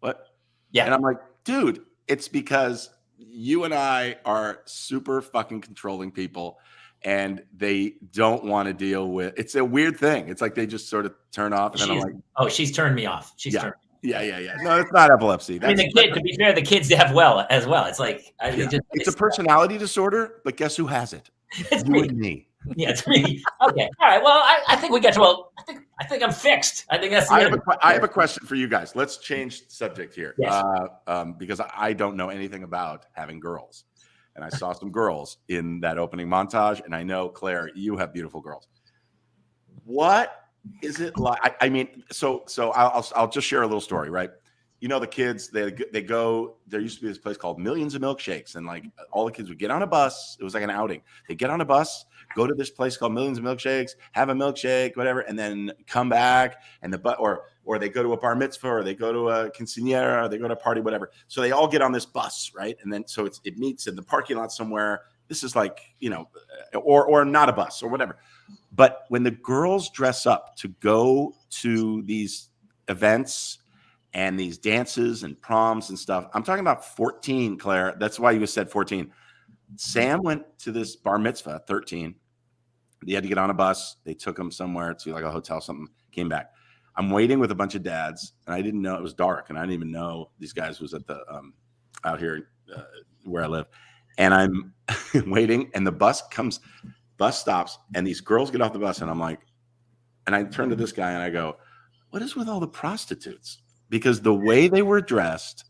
D: what?
A: Yeah.
D: And I'm like, dude, it's because you and I are super fucking controlling people, and they don't want to deal with. It's a weird thing. It's like they just sort of turn off, and then I'm like,
A: oh, she's turned me off. She's turned.
D: Yeah. No, it's not epilepsy.
A: I mean, to be fair, the kids have as well. It's like
D: it's a personality disorder, but guess who has it?
A: It's
D: you
A: me.
D: And me.
A: Yeah, it's me. Okay, all right. Well, I think we got to. Well, I think I'm fixed. I think that's.
D: I have a question for you guys. Let's change subject here,
A: yes.
D: Because I don't know anything about having girls, and I saw some girls in that opening montage, and I know, Claire, you have beautiful girls. What is it like? I mean, so I'll just share a little story, right? The kids, they go, there used to be this place called Millions of Milkshakes, and like all the kids would get on a bus. It was like an outing. They get on a bus, go to this place called Millions of Milkshakes, have a milkshake, whatever, and then come back, and or they go to a bar mitzvah, or they go to a quinceañera, or they go to a party, whatever. So they all get on this bus, right? And then so it meets in the parking lot somewhere. This is like, or not a bus or whatever. But when the girls dress up to go to these events and these dances and proms and stuff, I'm talking about 14, Claire. That's why you said 14. Sam went to this bar mitzvah, 13. They had to get on a bus. They took him somewhere to like a hotel, something, came back. I'm waiting with a bunch of dads, and I didn't know it was dark, and I didn't even know these guys was at the out here where I live. And I'm waiting, and the bus stops, and these girls get off the bus, and I'm like, and I turn to this guy, and I go, what is with all the prostitutes? Because the way they were dressed,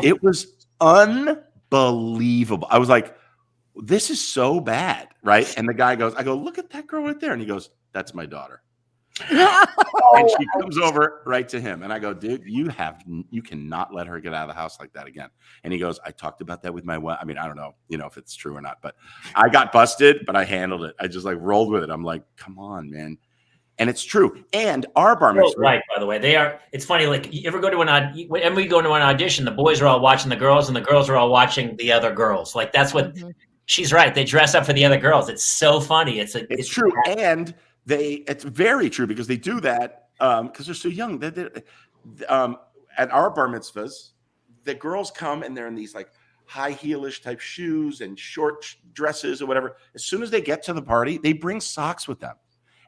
D: it was unbelievable. I was like, this is so bad, right? And the guy goes, I go, look at that girl right there. And he goes, that's my daughter. And she comes over right to him, and I go, dude, you cannot let her get out of the house like that again. And he goes, I talked about that with my wife. I mean, I don't know, if it's true or not, but I got busted, but I handled it. I just like rolled with it. I'm like, come on, man. And it's true. And our bar mitzvah,
A: right? By the way, they are. It's funny. Like, you ever go to when we go to an audition, the boys are all watching the girls, and the girls are all watching the other girls. Like, that's what she's right. They dress up for the other girls. It's so funny. It's
D: true. And it's very true, because they do that because they're so young. At our bar mitzvahs, the girls come and they're in these like high heelish type shoes and short dresses or whatever. As soon as they get to the party, they bring socks with them.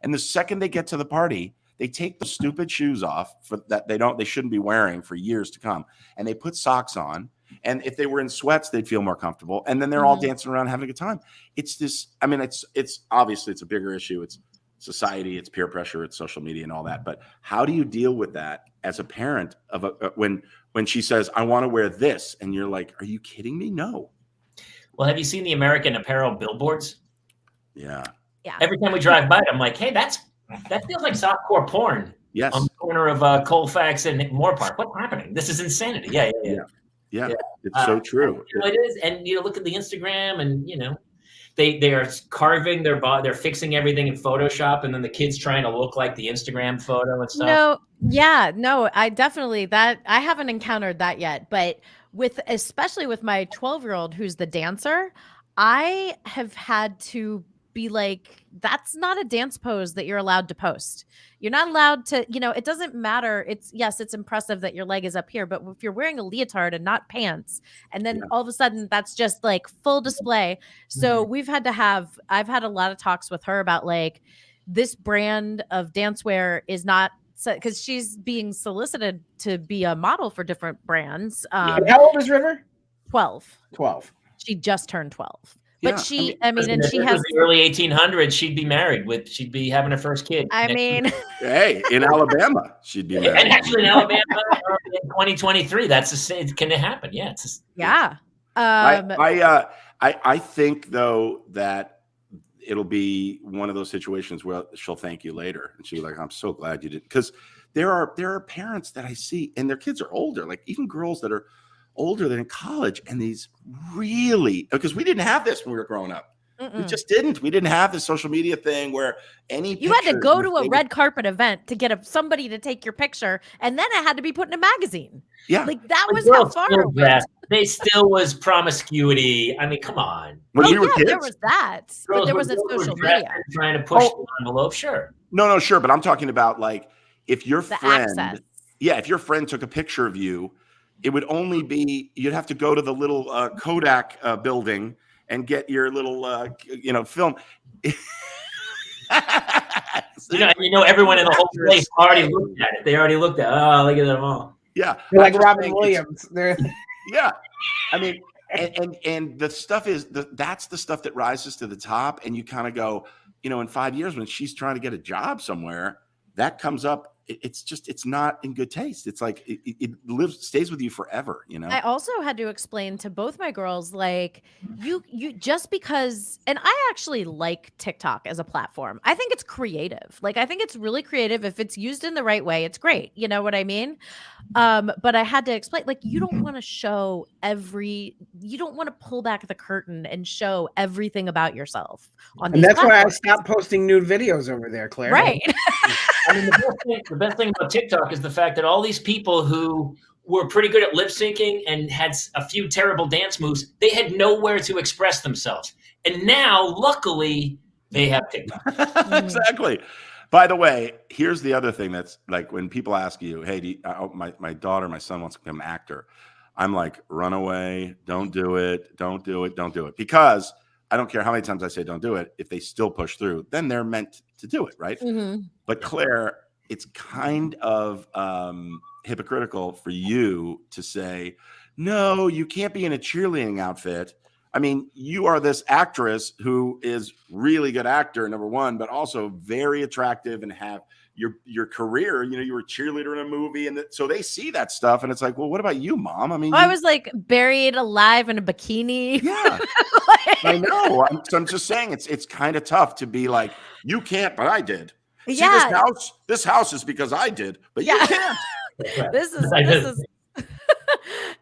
D: And the second they get to the party, they take the stupid shoes off that they shouldn't be wearing for years to come, and they put socks on. And if they were in sweats, they'd feel more comfortable. And then they're all dancing around having a good time. It's this. I mean, it's obviously it's a bigger issue. It's society, it's peer pressure, it's social media, and all that. But how do you deal with that as a parent of when she says, "I want to wear this," and you're like, "Are you kidding me?" No.
A: Well, have you seen the American Apparel billboards?
D: Yeah.
E: Yeah.
A: Every time we drive by it, I'm like, hey, that feels like softcore porn.
D: Yes.
A: On the corner of Colfax and Moore Park. What's happening? This is insanity. Yeah.
D: It's so true.
A: It is. And look at the Instagram, and they are carving their body. They're fixing everything in Photoshop, and then the kids trying to look like the Instagram photo and stuff.
E: I definitely I haven't encountered that yet, but especially with my 12-year-old who's the dancer, I have had to be like, that's not a dance pose that you're allowed to post. You're not allowed to, it doesn't matter. It's impressive that your leg is up here, but if you're wearing a leotard and not pants, and then all of a sudden that's just like full display. So I've had a lot of talks with her about like, this brand of dancewear is not, because she's being solicited to be a model for different brands.
B: How old is River?
E: 12. She just turned 12. But she has
A: the early 1800s. She'd be married she'd be having her first kid.
D: Hey, in Alabama, she'd be married.
A: And actually, in Alabama, in 2023, it's going to happen. Yeah.
D: I think though that it'll be one of those situations where she'll thank you later, and she'll be like, "I'm so glad you did," because there are parents that I see, and their kids are older, like even girls that are older than in college, and these really, because we didn't have this when we were growing up. We just didn't. We didn't have this social media thing where you
E: had to go to a red carpet event to get somebody to take your picture, and then it had to be put in a magazine.
D: Yeah,
E: like that was how far away.
A: They still was promiscuity. I mean, come on.
D: When we were kids,
E: there was that, but there was a social media
A: trying to push the envelope. Sure,
D: no, sure, but I'm talking about like if your friend,
E: access.
D: if your friend took a picture of you, it would only be, you'd have to go to the little Kodak building and get your little, film.
A: Everyone in the whole place already looked at it. They already looked at it. Oh, look at them all.
D: Yeah.
B: They're like Robin Williams.
D: Yeah. I mean, and the stuff is, that's the stuff that rises to the top. And you kind of go, in 5 years when she's trying to get a job somewhere, that comes up. It's not in good taste. It's like it stays with you forever.
E: I also had to explain to both my girls, like you just because, and I actually like TikTok as a platform. I think it's creative. Like I think it's really creative. If it's used in the right way, it's great. You know what I mean? But I had to explain, like, you don't want to pull back the curtain and show everything about yourself on.
B: And that's why I stopped posting nude videos over there, Claire.
E: Right.
A: I mean, the best thing about TikTok is the fact that all these people who were pretty good at lip syncing and had a few terrible dance moves, they had nowhere to express themselves. And now, luckily, they have TikTok.
D: Exactly. By the way, here's the other thing that's like when people ask you, hey, my daughter, my son wants to become an actor. I'm like, run away. Don't do it. Don't do it. Don't do it. Because I don't care how many times I say don't do it. If they still push through, then they're meant to do it, right?
E: Mm-hmm.
D: But Claire, it's kind of hypocritical for you to say, no, you can't be in a cheerleading outfit. I mean, you are this actress who is really good actor, number one, but also very attractive and have your career. You were a cheerleader in a movie, and so they see that stuff, and it's like, well, what about you, Mom? I mean,
E: I was like buried alive in a bikini.
D: Yeah, I know. I'm just saying, it's kind of tough to be like, you can't, but I did. See, this house is because I did, but you can't.
E: This is.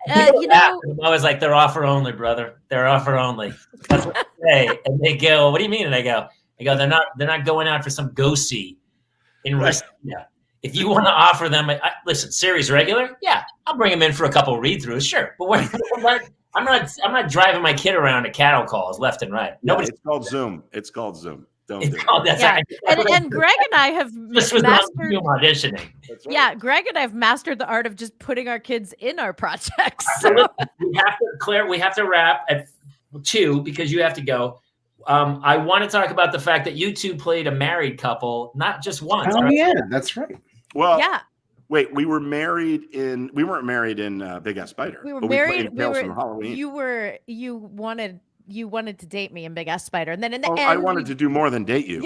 A: I was like, they're offer only, brother. They're offer only. That's what they say. And they go, what do you mean? And I go, they're not going out for some go-see in Russia. If you want to offer them, listen, series regular, I'll bring them in for a couple read-throughs, sure. But I'm not driving my kid around to cattle calls left and right.
D: No, it's called Zoom. It's called Zoom.
E: And Greg and I have mastered
A: auditioning.
E: Yeah, Greg and I have mastered the art of just putting our kids in our projects.
A: So. We have to wrap at 2 because you have to go. I want to talk about the fact that you two played a married couple, not just once.
B: Oh, yeah, that's right.
D: Well, wait, we weren't married in Big Ass Spider.
E: We were married. From Halloween. You wanted to date me in Big Ass Spider, and then in the end,
D: I wanted to do more than date you.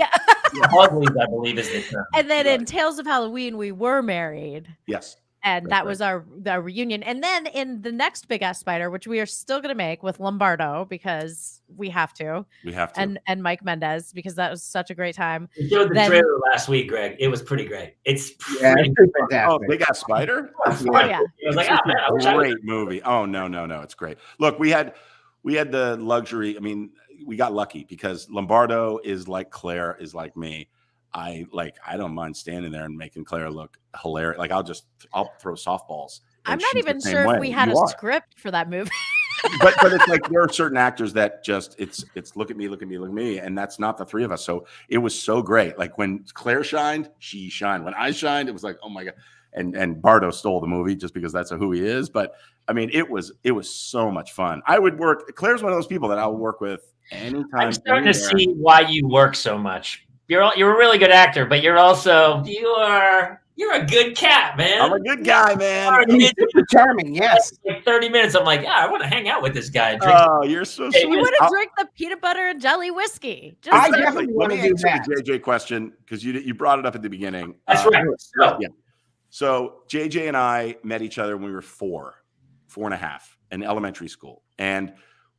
A: Uglies, I believe, is the term.
E: And then in Tales of Halloween, we were married.
D: Yes.
E: And that was our reunion. And then in the next Big Ass Spider, which we are still going to make with Lombardo because we have to. And Mike Mendez, because that was such a great time.
A: We showed the trailer last week, Greg. It was pretty great. It's
B: pretty fantastic.
D: Oh, Big Ass Spider?
E: Yeah.
A: I was like,
D: great movie. Oh, no. It's great. Look, we had the luxury. I mean, we got lucky because Lombardo is like Claire is like me. I don't mind standing there and making Claire look hilarious. Like I'll throw softballs.
E: I'm not even sure if we had a script for that movie.
D: but it's like there are certain actors that just it's look at me, and that's not the three of us. So it was so great. Like when Claire shined, she shined. When I shined, it was like, oh my God. And Bardo stole the movie just because that's who he is. But I mean, it was so much fun. I would work. Claire's one of those people that I'll work with anytime.
A: I'm starting to see why you work so much. You're a really good actor, but you're a good cat, man.
D: I'm a good guy, man.
B: He's super charming, yes.
A: Like 30 minutes, I'm like, I want to hang out with this guy.
D: Oh, you're so sweet.
E: You want to drink the peanut butter and jelly whiskey.
B: I definitely want to do that.
D: The JJ question, because you brought it up at the beginning.
A: That's right.
D: So JJ and I met each other when we were 4 and a half in elementary school. And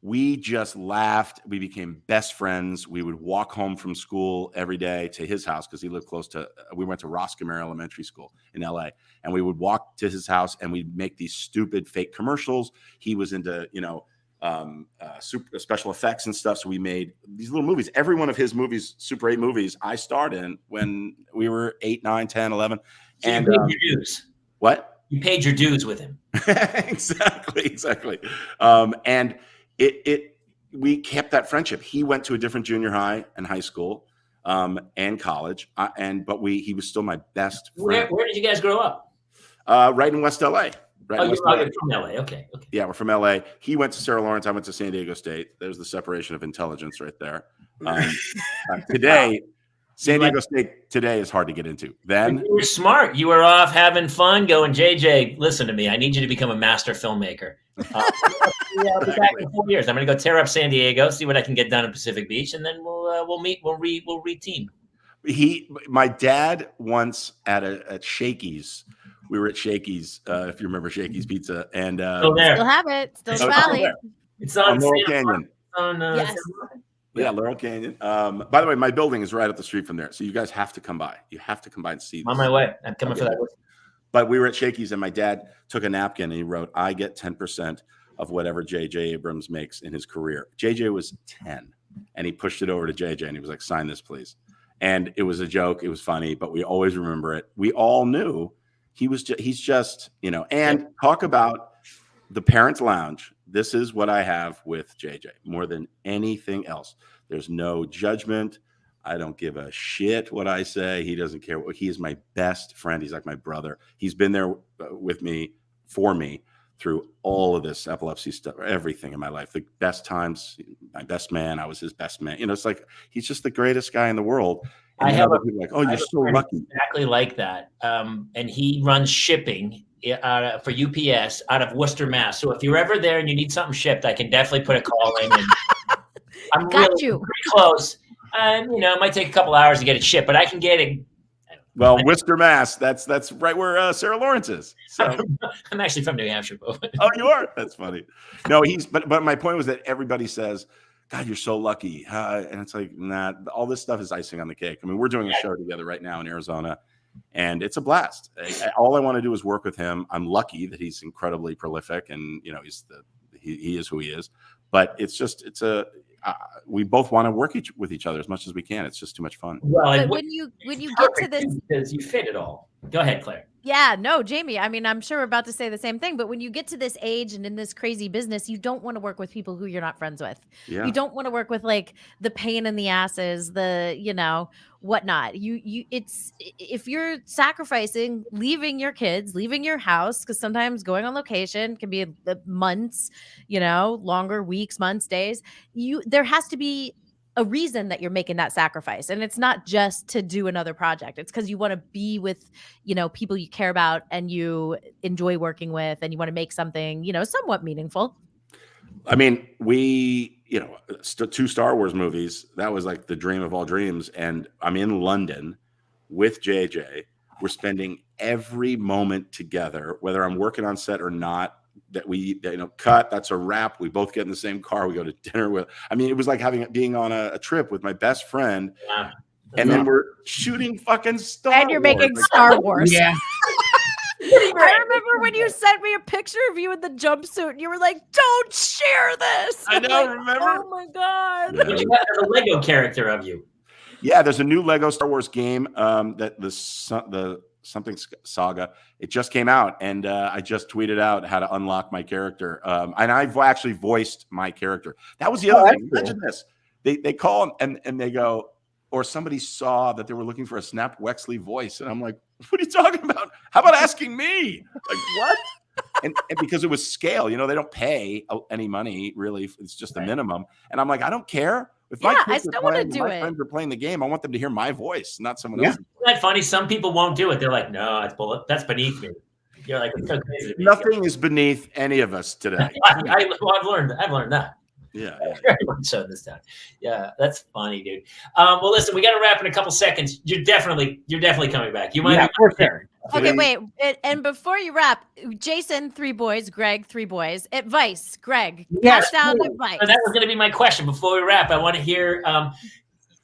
D: we just laughed. We became best friends. We would walk home from school every day to his house because he lived close to, we went to Roscommare Elementary School in LA. And we would walk to his house and we'd make these stupid fake commercials. He was into, super special effects and stuff. So we made these little movies. Every one of his movies, Super 8 movies, I starred in when we were 8, 9, 10, 11.
A: So and you paid your dues.
D: What?
A: You paid your dues with him.
D: Exactly. And we kept that friendship. He went to a different junior high and high school, and college. But he was still my best friend.
A: Where did you guys grow up?
D: Right in West LA.
A: You're from LA. Okay.
D: Yeah, we're from LA. He went to Sarah Lawrence. I went to San Diego State. There's the separation of intelligence right there. Today, San Diego State today is hard to get into. Then
A: you were smart. You were off having fun, going, JJ, listen to me. I need you to become a master filmmaker. I'll be back in 4 years. I'm going to go tear up San Diego, see what I can get done in Pacific Beach, and then we'll meet. We'll reteam.
D: My dad once at Shakey's. We were at Shakey's, if you remember Shakey's Pizza, and
E: still have it. Still Valley.
A: It's on
D: Laurel Canyon.
E: Yes.
D: Yeah, Laurel Canyon. By the way, my building is right up the street from there, so you guys have to come by. You have to come by and see this.
A: On my way. I'm coming for that.
D: But we were at Shakey's, and my dad took a napkin and he wrote, "I get 10% of whatever J.J. Abrams makes in his career." J.J. was 10, and he pushed it over to J.J. and he was like, "Sign this, please." And it was a joke. It was funny, but we always remember it. We all knew he's just, and talk about the Parents Lounge. This is what I have with JJ more than anything else. There's no judgment. I don't give a shit what I say. He doesn't care. He is my best friend. He's like my brother. He's been there with me, for me, through all of this epilepsy stuff, everything in my life. The best times, my best man. I was his best man. It's like he's just the greatest guy in the world. And
A: I have
D: people like, oh, you're so lucky.
A: Exactly like that. And he runs shipping for UPS out of Worcester, Mass. So if you're ever there and you need something shipped, I can definitely put a call in. And I'm pretty close. It might take a couple hours to get it shipped, but I can get it.
D: Well, Worcester, Mass. That's right where Sarah Lawrence is. So
A: I'm actually from New Hampshire.
D: Oh, you are? That's funny. No, but my point was that everybody says, "God, you're so lucky," and it's like, nah. All this stuff is icing on the cake. I mean, we're doing a show together right now in Arizona, and it's a blast. All I want to do is work with him. I'm lucky that he's incredibly prolific, and he is who he is. But we both want to work with each other as much as we can. It's just too much fun.
E: Well, but when you get to this,
A: because you fit it all. Go ahead, Claire.
E: Yeah, no, Jamie. I mean, I'm sure we're about to say the same thing, but when you get to this age and in this crazy business, you don't want to work with people who you're not friends with. Yeah. You don't want to work with like the pain in the asses, the whatnot. It's if you're sacrificing, leaving your kids, leaving your house, because sometimes going on location can be months, longer weeks, months, days. There has to be a reason that you're making that sacrifice. And it's not just to do another project. It's because you want to be with, people you care about and you enjoy working with, and you want to make something, somewhat meaningful.
D: I mean, we, 2 Star Wars movies, that was like the dream of all dreams. And I'm in London with JJ we're spending every moment together, whether I'm working on set or not. That we cut. That's a wrap. We both get in the same car. We go to dinner with. I mean, it was like being on a trip with my best friend, and then we're shooting fucking Star Wars.
E: And you're making Star Wars.
B: Yeah.
E: I remember when you sent me a picture of you in the jumpsuit, and you were like, "Don't share this."
D: I know. Remember?
E: Oh my god!
D: Yeah.
A: But you have a Lego character of you.
D: Yeah, there's a new Lego Star Wars game that the something saga. It just came out, and I just tweeted out how to unlock my character. And I've actually voiced my character. That was the other thing. Imagine this: they call and they go, or somebody saw that they were looking for a Snap Wexley voice, and I'm like, "What are you talking about? How about asking me? Like what?" And because it was scale, they don't pay any money really. It's just the minimum. And I'm like, I don't care. If my friends are playing the game, I want them to hear my voice, not someone else's.
A: Isn't that funny? Some people won't do it. They're like, no, that's beneath me. You're like, it's so crazy.
D: Nothing is beneath any of us today.
A: I've learned that.
D: Yeah.
A: Very much so this time. Yeah, that's funny, dude. Well, listen, we got to wrap in a couple seconds. You're definitely coming back. You might be
B: for sure.
E: Okay, wait. And before you wrap, Jason, 3 boys, Greg, 3 boys. Advice, Greg. Pass down advice.
A: That was going to be my question. Before we wrap, I want to hear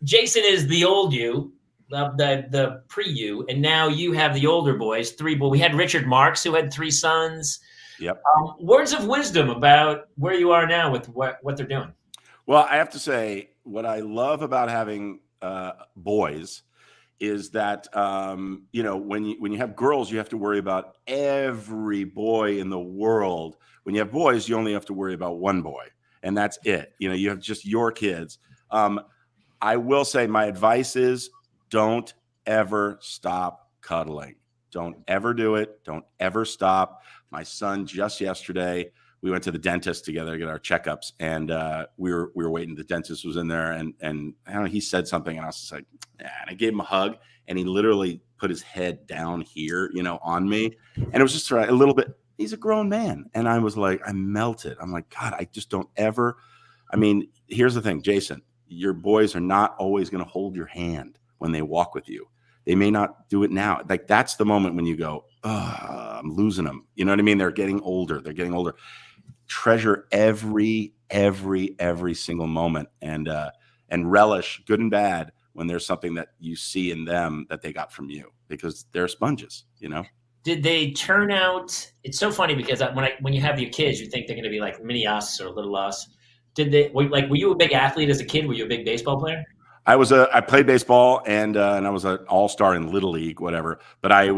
A: Jason is the old you, the pre-you, and now you have the older boys, 3 boys. We had Richard Marx, who had 3 sons.
D: Yep.
A: Words of wisdom about where you are now with what they're doing.
D: Well, I have to say, what I love about having boys is that when you have girls, you have to worry about every boy in the world. When you have boys, you only have to worry about one boy, and that's it. You have just your kids. I will say my advice is don't ever stop cuddling. Don't ever do it. Don't ever stop. My son just yesterday, we went to the dentist together to get our checkups, and we were waiting. The dentist was in there, and I don't know, he said something, and I was just like, yeah. And I gave him a hug, and he literally put his head down here, on me, and it was just a little bit. He's a grown man, and I was like, I melted. I'm like, God, I just don't ever. I mean, here's the thing, Jason. Your boys are not always going to hold your hand when they walk with you. They may not do it now. Like that's the moment when you go, oh, I'm losing them. You know what I mean? They're getting older. Treasure every single moment and relish good and bad when there's something that you see in them that they got from you, because they're sponges,
A: Did they turn out? It's so funny because when you have your kids, you think they're going to be like mini us or little us. Were you a big athlete as a kid? Were you a big baseball player?
D: I played baseball and I was an all-star in Little League, whatever. But I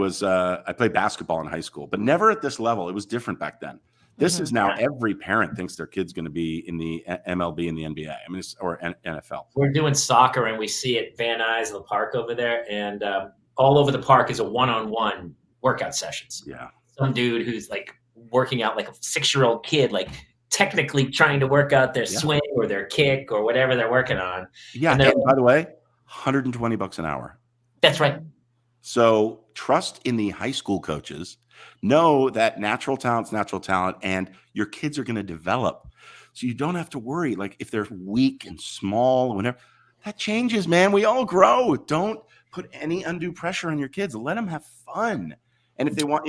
D: played basketball in high school, but never at this level. It was different back then. This is now every parent thinks their kid's going to be in the MLB and the NBA. I mean, or NFL. We're
A: doing soccer and we see at Van Nuys, the park over there, and all over the park is a one-on-one workout sessions.
D: Yeah.
A: Some dude who's like working out like a 6-year-old kid, like technically trying to work out their swing or their kick or whatever they're working on.
D: Yeah. And by the way, $120 an hour.
A: That's right.
D: So trust in the high school coaches. Know that natural talent's natural talent, and your kids are going to develop. So you don't have to worry. Like if they're weak and small, whenever that changes, man, we all grow. Don't put any undue pressure on your kids. Let them have fun. And if they want,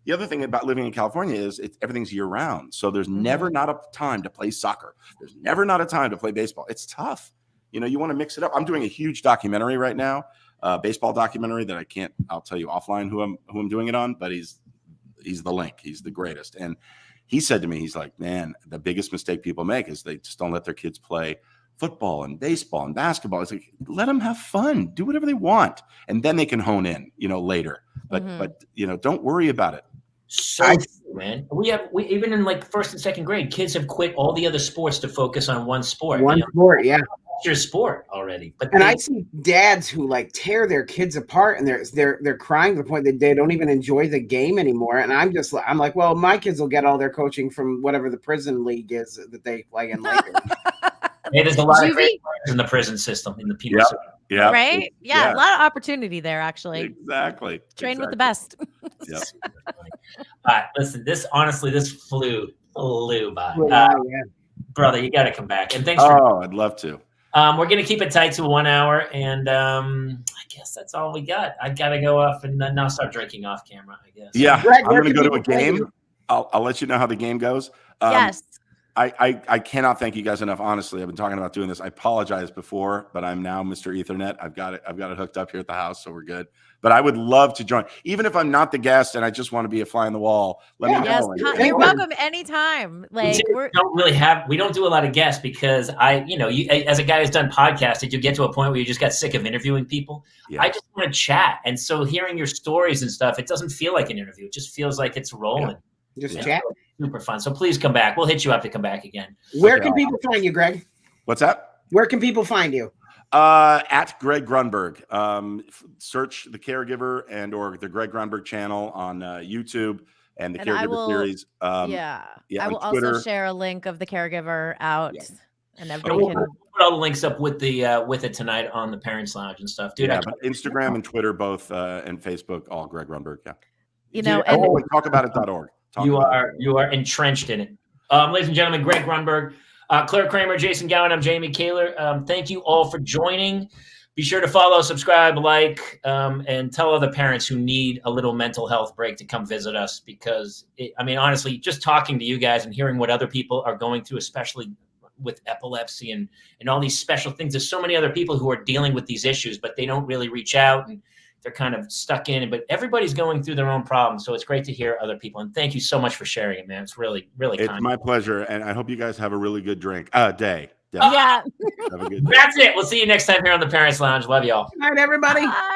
D: the other thing about living in California is everything's year round. So there's never not a time to play soccer. There's never not a time to play baseball. It's tough. You want to mix it up. I'm doing a huge documentary right now, baseball documentary that I'll tell you offline who I'm doing it on, but he's the link. He's the greatest. And he said to me, he's like, man, the biggest mistake people make is they just don't let their kids play football and baseball and basketball. It's like, let them have fun, do whatever they want. And then they can hone in, later, but don't worry about it.
A: So man, we even in like 1st and 2nd grade, kids have quit all the other sports to focus on one sport.
B: Sport, yeah.
A: It's your sport already. But
B: I see dads who like tear their kids apart, and they're crying to the point that they don't even enjoy the game anymore. And I'm like, well, my kids will get all their coaching from whatever the prison league is that they play in Lakers.
A: Hey, there's a lot of great players in the prison system, in the penal system.
E: Yeah. Right? Yeah, a lot of opportunity there, actually.
D: Exactly.
E: Train with the best.
D: Yep.
A: All right, listen, this flew by. Brother, you got to come back. And thanks
D: I'd love to.
A: We're going to keep it tight to 1 hour, and I guess that's all we got. I got to go off and now start drinking off camera, I guess.
D: Yeah,
B: Greg,
D: I'm going to go to a game. I'll let you know how the game goes.
E: Yes.
D: I cannot thank you guys enough. Honestly, I've been talking about doing this. I apologize before, but I'm now Mr. Ethernet. I've got it hooked up here at the house, so we're good. But I would love to join, even if I'm not the guest and I just want to be a fly on the wall. Let me know.
E: You're welcome anytime. Like
A: we don't do a lot of guests because as a guy who's done podcasting, you get to a point where you just got sick of interviewing people. Yeah. I just want to chat, and so hearing your stories and stuff, it doesn't feel like an interview. It just feels like it's rolling.
B: Yeah. Just chat.
A: Super fun. So please come back. We'll hit you up to come back again.
B: Where can people find you, Greg?
D: What's that?
B: Where can people find you?
D: At Greg Grunberg. Search the Caregiver or the Greg Grunberg channel on YouTube and the Caregiver series.
E: I will also share a link of the Caregiver out, and everybody can
A: put all the links up with it tonight on the Parents Lounge and stuff, dude.
D: Yeah, but Instagram and Twitter both, and Facebook, all Greg Grunberg.
E: Yeah,
D: talkabout.org.
A: You are entrenched in it. Ladies and gentlemen, Greg Grunberg, Claire Kramer, Jason Gowan, I'm Jamie Kaler. Thank you all for joining. Be sure to follow, subscribe, like, and tell other parents who need a little mental health break to come visit us because, honestly, just talking to you guys and hearing what other people are going through, especially with epilepsy and all these special things. There's so many other people who are dealing with these issues, but they don't really reach out. And they're kind of stuck in it, but everybody's going through their own problems. So it's great to hear other people. And thank you so much for sharing it, man. It's really, really kind.
D: It's my pleasure. And I hope you guys have a really good day.
E: Yeah.
A: That's it. We'll see you next time here on the Parents Lounge. Love y'all.
B: Good night, everybody.
E: Bye.